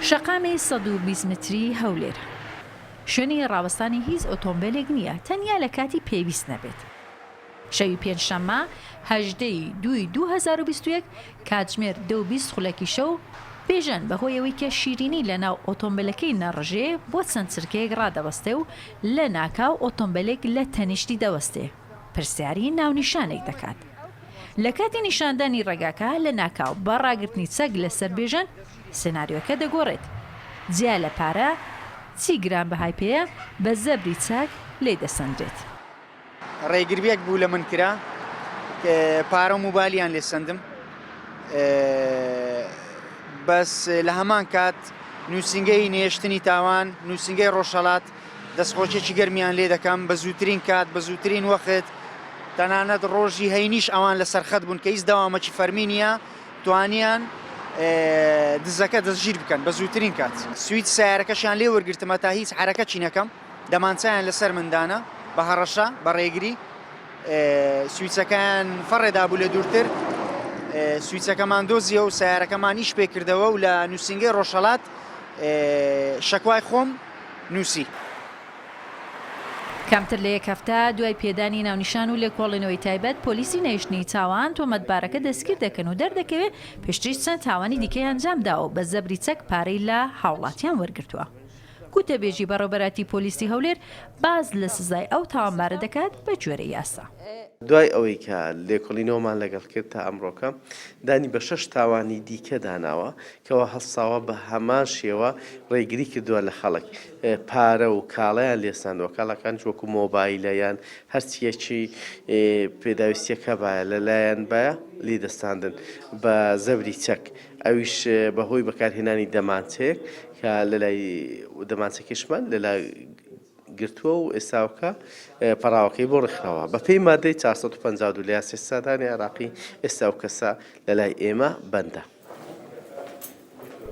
شەقامی 120 متری هەولێر شوێنی ڕاوەستانی هیچ ئۆتۆمبیلێک نییە تەنیا لە کاتی پێویست نەبێت. شەوی پێنجشەممە 18/2/2021 کاتژمێر 2:20 خولەکی شەو بێژەن بەهۆیەوەی کە شیرینی لە ناو ئۆتۆمبیلەکەی نەڕژێ بۆ چەند چرکەیەک ڕادەوەستێ و لە ناکاو ئۆتۆمبیلێک لە تەنیشتی دەوەستێ پرسیاری ناونیشانێک دەکات. لە کاتی نیشاندانی ڕێگاکە لە ناکاو بە ڕاگرتنی چەک لەسەر بێژەن سناریۆکە دەگۆڕێت. جیا لە پارە چی گران بەهای پێەیە بە زەبری چاک لێ دەسەندرێت. ڕێگریەک بوو لە من کرا پارە و موبایلیان لێ سندم بەس لە هەمان کات نووسنگەی نێشتنی تاوان نووسنگەی ڕۆژهەڵات دەستخۆشیێکی گەرمیان لێ دەکەم بە زووترین کات بە زووترین وەخت تەنانەت ڕۆژی هەینیش ئەوان لە سەرخەت بوون کە هیچ داوامەکی فەرمی نییە توانیان دزەکە دەستگیر بکەن بە زووترین کات. سویت سیارەکەشیان لێ وەرگرتمە تا هیچ حرەکەتی نەکەم دەمانچیان لەسەر مندانە بە هەڕەشە بە ڕێگری سویچەکان فەڕێدا بوو لە دوورتر سویچەکەمان دۆزیە و سیارەکەمان ئیش پێکردەوە و لە نووسنگەی ڕۆژهەڵات شەکوای خۆم نووسی. کەمتر لە یەک هەفتە دوای پێدانی ناونیشان و لێکۆڵێنەوەی تایبەت پۆلیسی نەیشتنی تاوان تۆمەتبارەکە دەستگیر دەکەن و دەردەکەوێت پێشتریش چەند تاوانی دیکەی ئەنجامداوە بە زەبری چەک پارەی لە هاوڵاتیان وەرگرتووە. گوتەبێژی بەڕێوەبەراتی پۆلیسی هەولێر باز لە سزای ئەو تاوانبارە دەکات بە گوێرەی یاسا. دوای ئەوەی کە لێکۆڵینەوەمان لەگەڵ کرد تا ئەمڕۆکە دانی بە 6 تاوانی دیکە داناوە کەەوە هەڵساوە بە هەمان شێوە ڕێگری کردووە لە خەڵک پارە و کاڵەیان لێساندەوە کاڵەکان وەکو مۆبایلەیان هەرچیەکی پێداویستیەکە باە لەلایەن باە لی دەستاندن بە زەبری چەک ئەویش بەهۆی بەکارهێنانی دەمانچەیەک کە لەلای دەمانچەکەشمان لەلای گرتووە و ئێستاوکە پەراوەکەی بۆ ڕێکخراوە بە پێی مادەی 452 لە یاسای سادانی عێراقی ئێستا و کەسە لەلای ئێمە بەندە.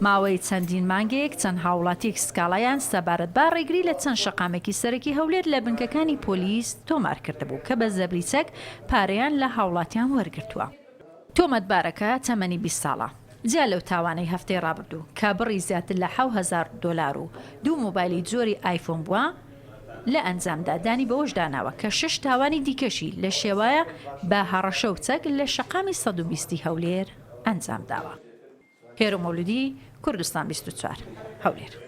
ماوەی چەندین مانگێک چەند هاوڵاتیەک سکاڵایان سەبارەت با ڕێگری لە چەند شەقامێکی سەرەکی هەولێر لە بنکەکانی پۆلیس تۆمار کردهبوو کە بە زەبری چەک پارەیان لە هاوڵاتیان وەرگرتووە. تۆمەتبارەکە تەمەنی 20 ساڵە. جیا لەو تاوانەی هەفتەی ڕابردوو کە بڕی زیاتر لە 7,000 دۆلار و 2 مۆبایلی جۆری ئایفۆن بووە لە ئەنجامدا دانی بەوەش داناوە کە 6 تاوانی دیکەشی لە شێوایە بە هەڕەشە و چەک لە شەقامی 120 هەولێر ئەنجام داوە. هێرو مەولودی کوردستان 24 هەولێر.